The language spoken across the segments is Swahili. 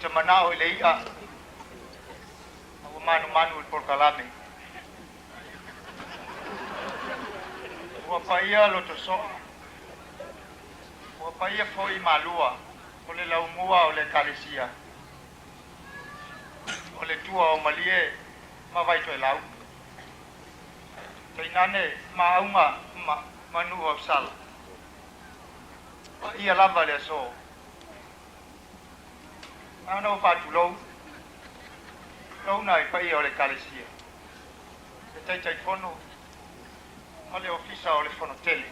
te manao le ia. Au manu il porkalame. Ua paia lo to so. Ua paia foi malua. O le laumua o le kalesia. O le tua o malie ma vai to lau. Tainane maunga manu o sala. Ia lava le so. Ano fatu lo. Lo nai pa ia o le kalesia. E tai fono. Ma le ofisa o le fono tele.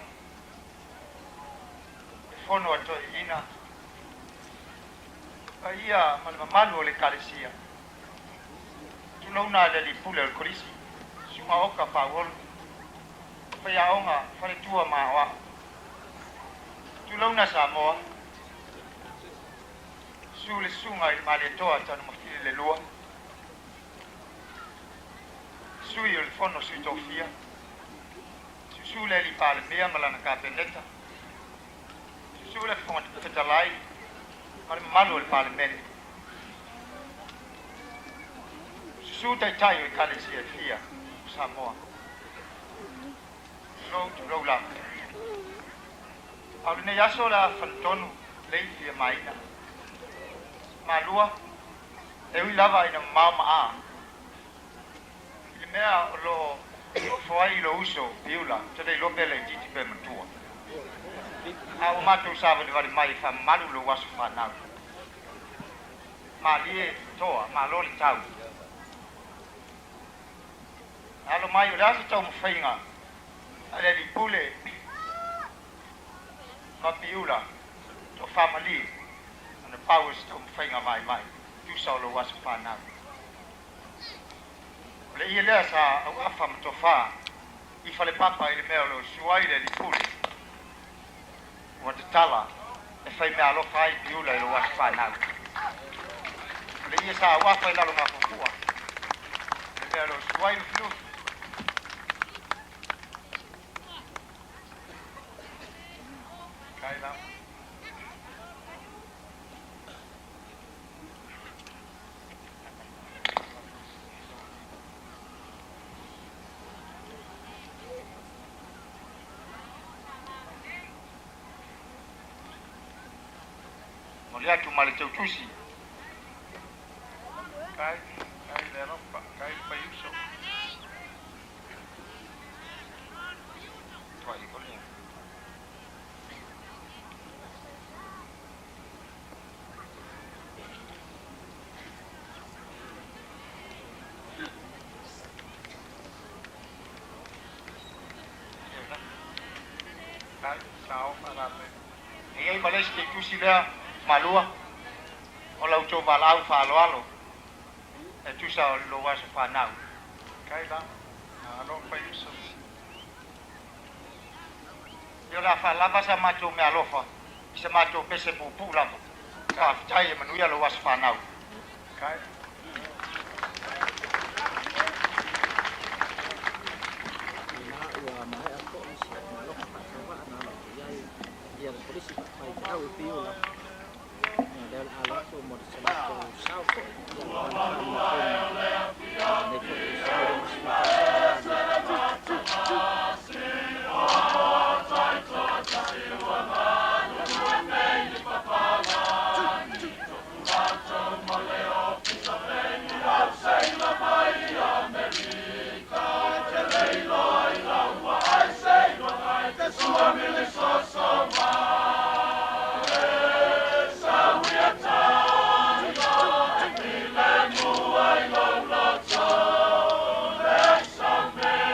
Le fono ato ina. Pa ia ma le mamalu o le kalesia. Tu lo na le li pule o le korisi. Suma oka pa wolu. Pa ia onga fare tua mawa. Tu lo na Samoa. Su le sunga il male toa tanu mafili le lua. Su io il fono sui tofia. Su le li pale mea malana ka peneta. Su le fono fetalai. Ma malu il pale mele. Su tai taio i kale sia fia Samoa. Lo tu lo la. Au ne yaso la fantonu lei fia maina. Malua e ui lava ina mama a. I mea lo foai lo uso piula, te dei lo bele titi pe matua. A o matu sava de vari mai fa malu lo wasu fa nau. Ma lie toa, ma lo li tau. Alo mai o lasi tau mwhainga. Ale li pule ma piula to family. The powers to whainga mai. Tu sao lo wasu whanau. Le ia lea sa au awha matofa. I whale papa i le mea lo suaile li pule. Ua te tala. E whai mea lo whai piula i lo wasu whanau. Le ia sa au awha i lalo ngā whakua. Le mea lo suaile filu. Kai la. Molia tu male teu tusi. Kai le ropa, kai pa yuso. Toi kolia. Kai sao para me. E ai male ste tusi lea malua o lau tō walau whāloalo e tusa o lo waso whanau kai la alo pai uso yo la whalava sa mato me alofa i sa mato pese pupu lava ka fitai e manuia lo waso whanau kai Ia la polisi pai tau i piula. Del alato mo salato sauko. Somewhere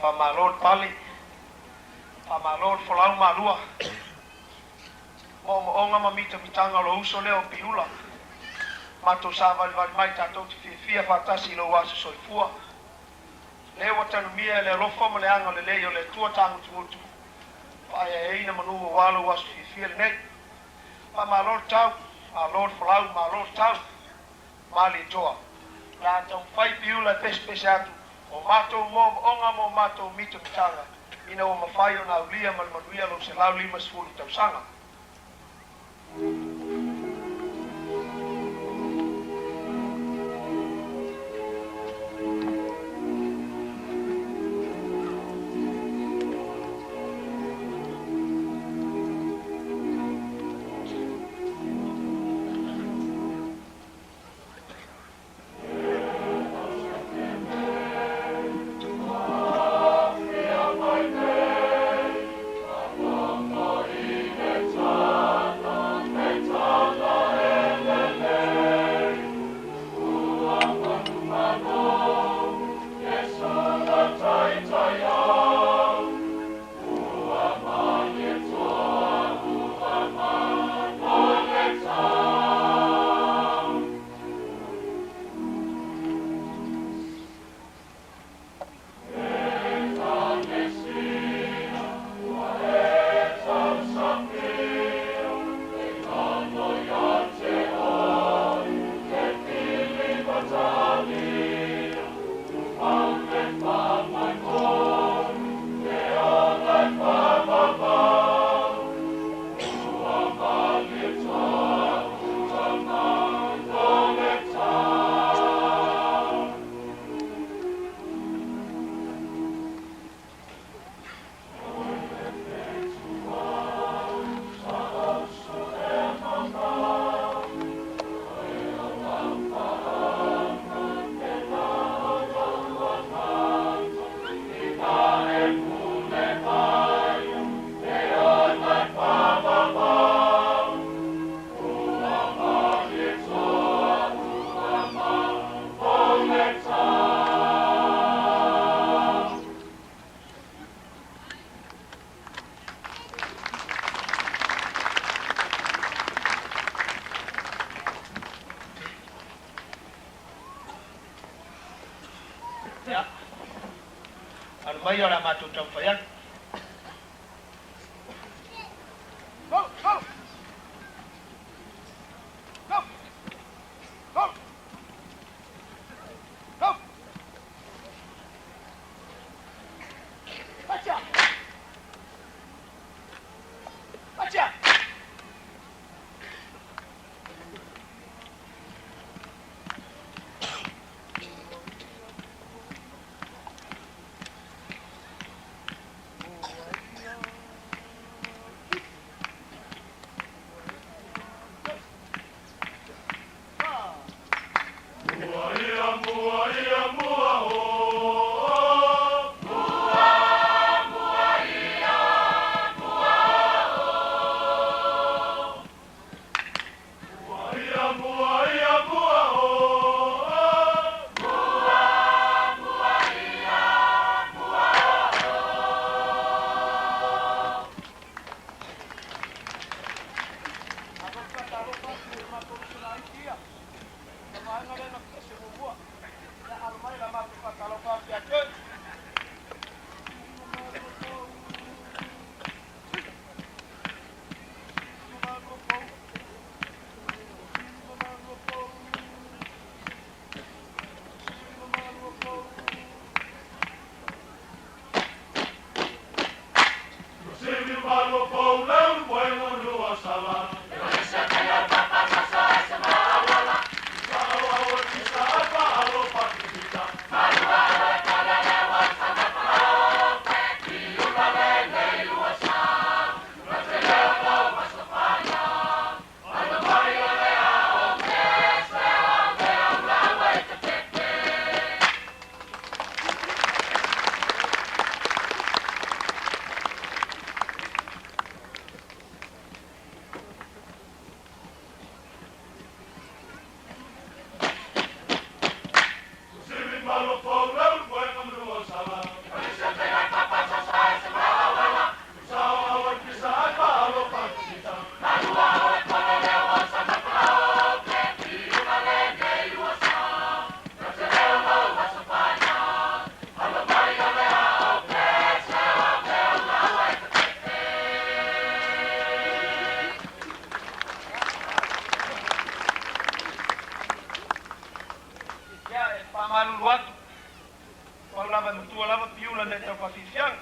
Pamalot pali. Pamalot folau malua. O onga mamita mitanga lo uso leo piula. Mato sa vali mai tatou te fia fatasi lo waso soifua. Leo watanu mia le rofa mo le anga le leo le tua tangu tumutu. Paia eina manua walo waso fia le nei. Pamalot tau. Malot folau malot tau. Mali toa. La tau fai piula pespese atu. O mato mo onga mo mato mito mitanga. Ina o mawhai o nga ulia manuia lo se lau lima sfulu tau sanga. Ya. Ano ba yun ang matutang pa yan? Go! Go! Go! Go! Go! Gotcha! Gotcha! tua lava piula ne tau pasisiang.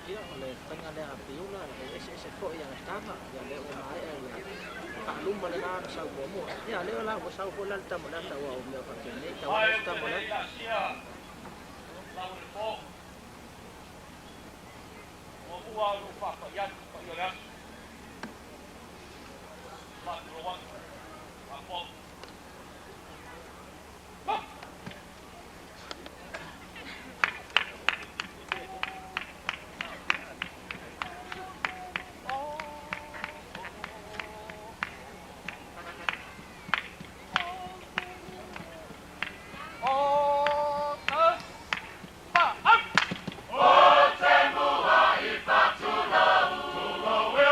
Dia oleh tengah dia piula le ese kok yang estaba yang le umai kalum malana sa bomo ya le la sa bola ta mala ta wa o me pa ke ne ta wa sta mala Ua lupa pa yan pa yolas. Ma ruang. Apa? Well,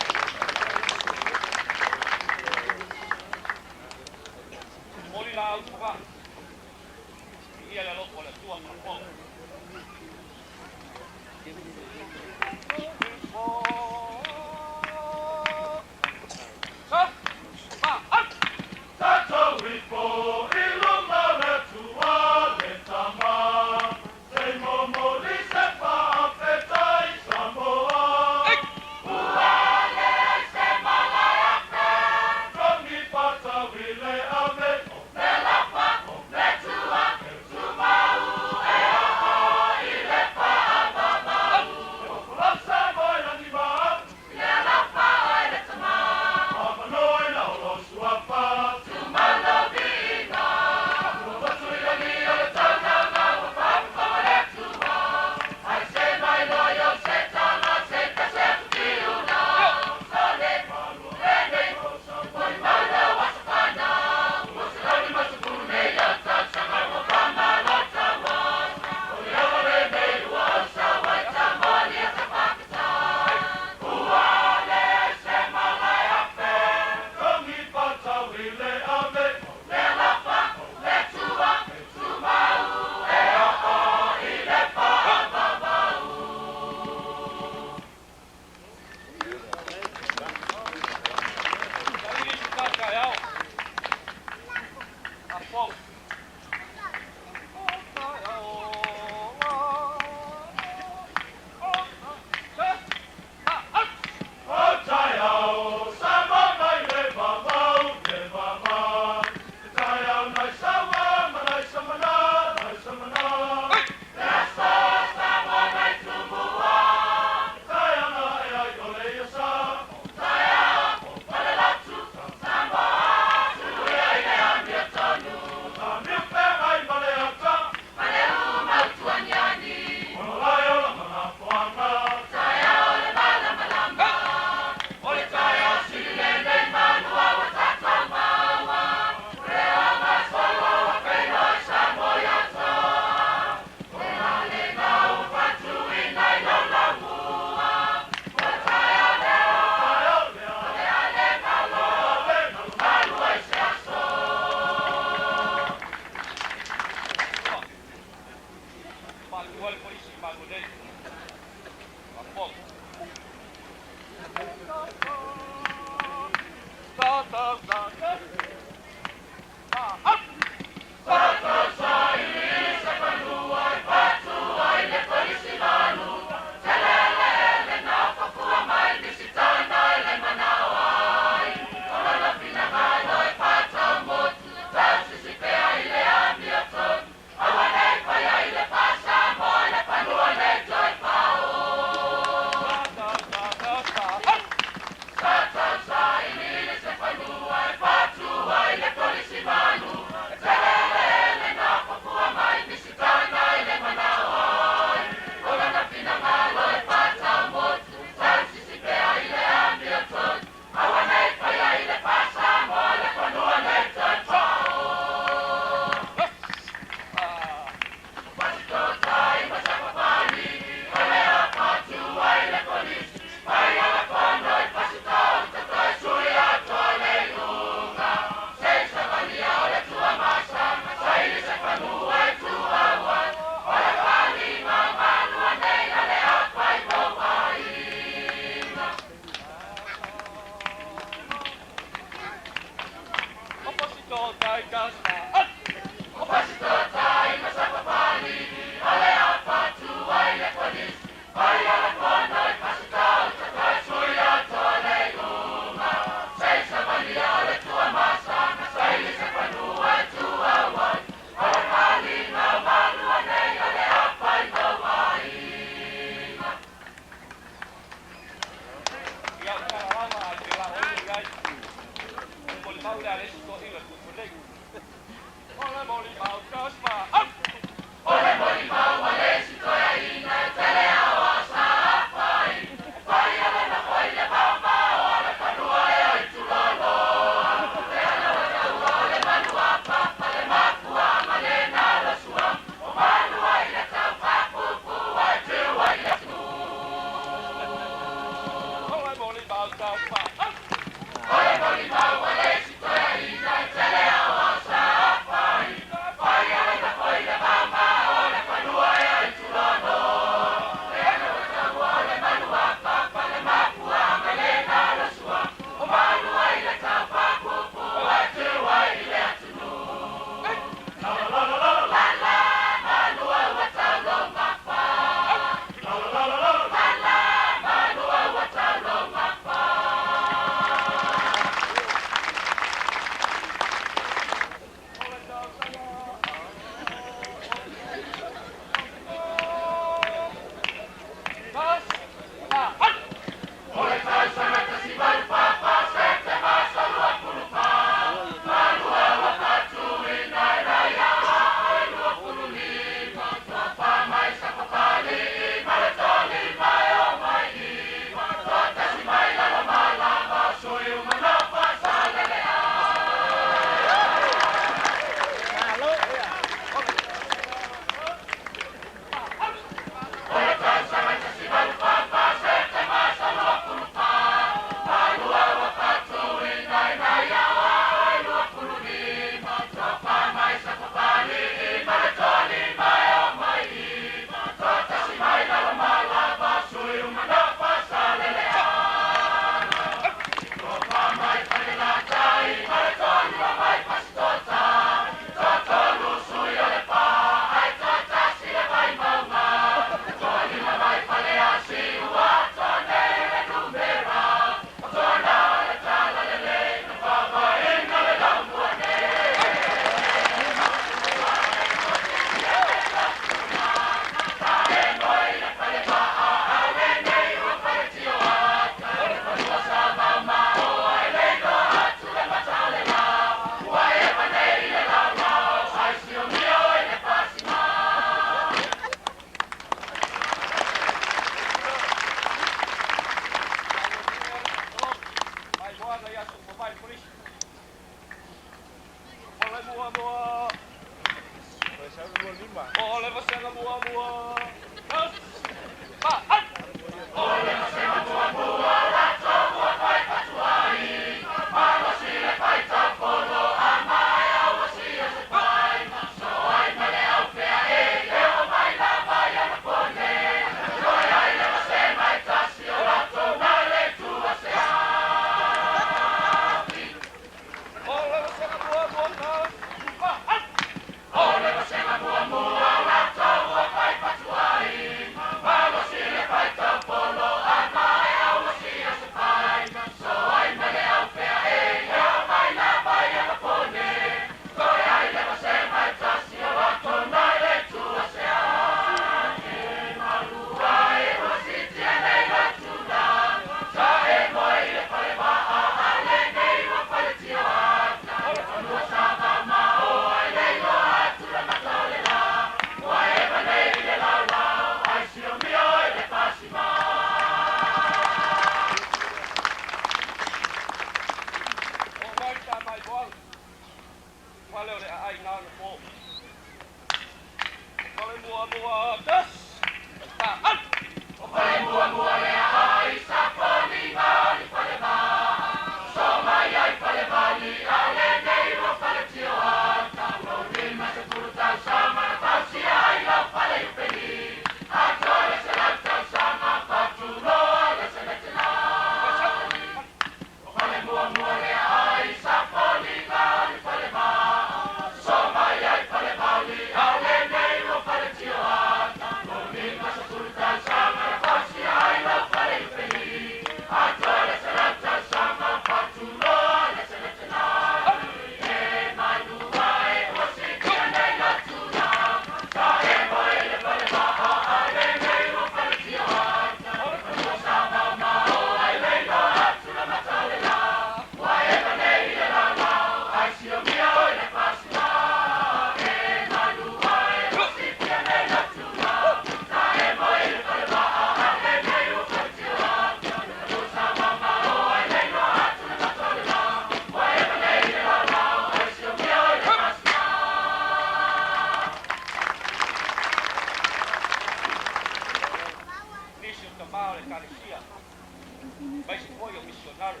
Mai si foi o missionário.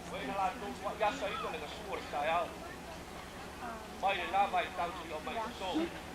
Foi lá do ya sai do na sua saia. Vai lá vai tau si o mai so.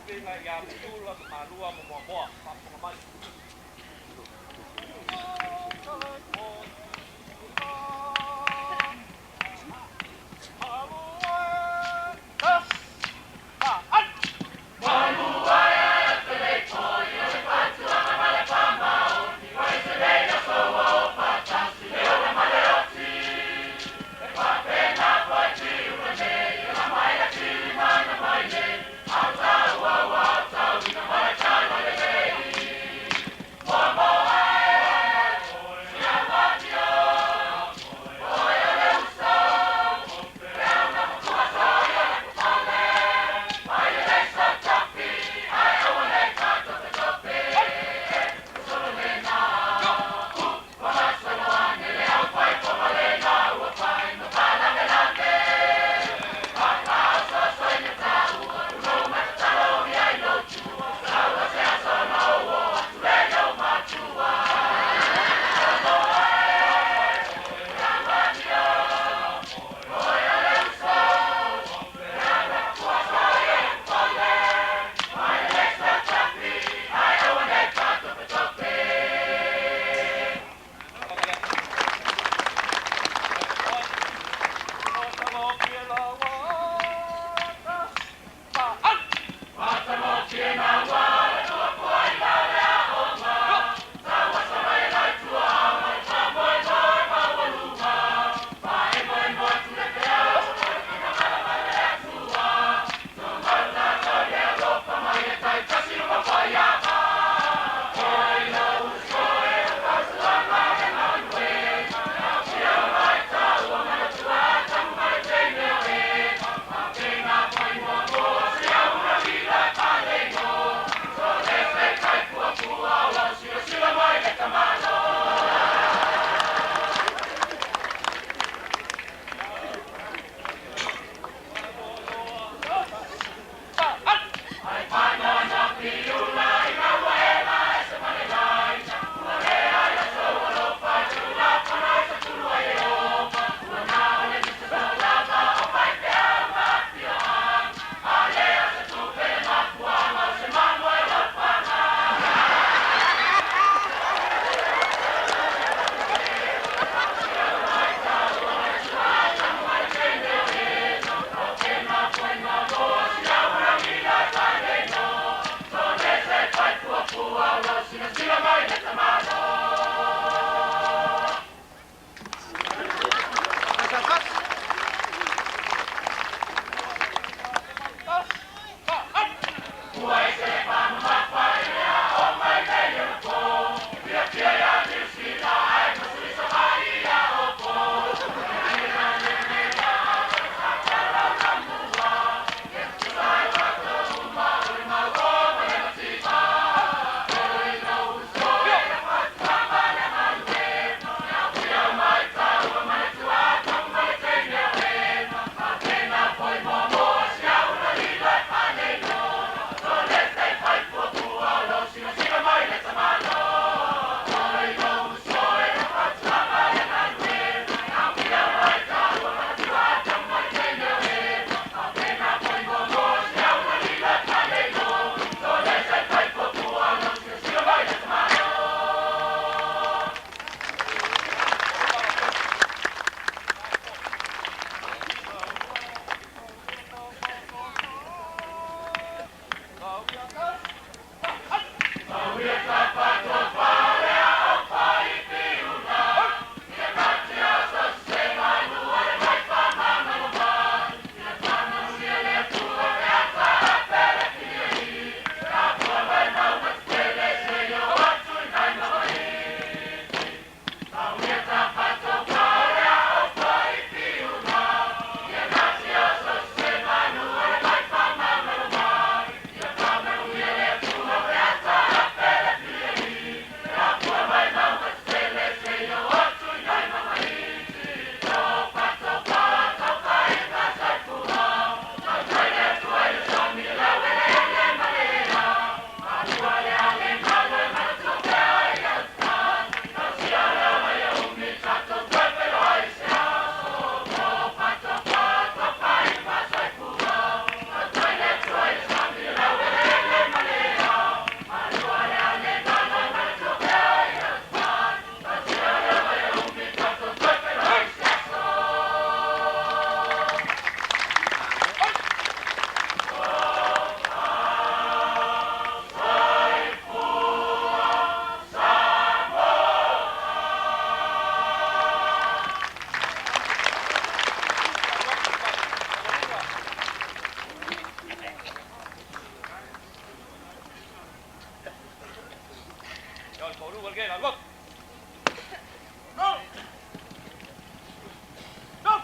pinga ia piula ke marua mo mo pa mo mai ko lu ke la lo. No. No.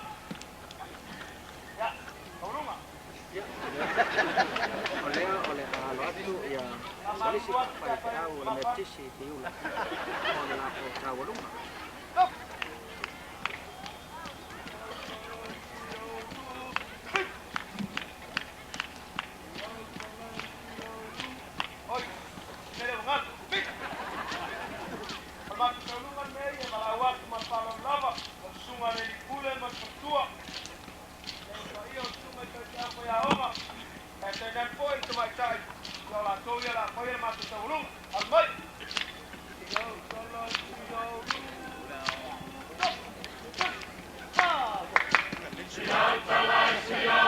Ya, kaulunga. Ole alo atu ia solisi pai au le metisi tiula. Ole la ko tawalunga. No. Oi, nere ngat. Mak kaulunga me ia balawat mapalo lava, sunga le pule mas tua. Iyo sunga ka ko ya oma. And then point to my side. Well, I told you that I am the room. I'm right. Yo,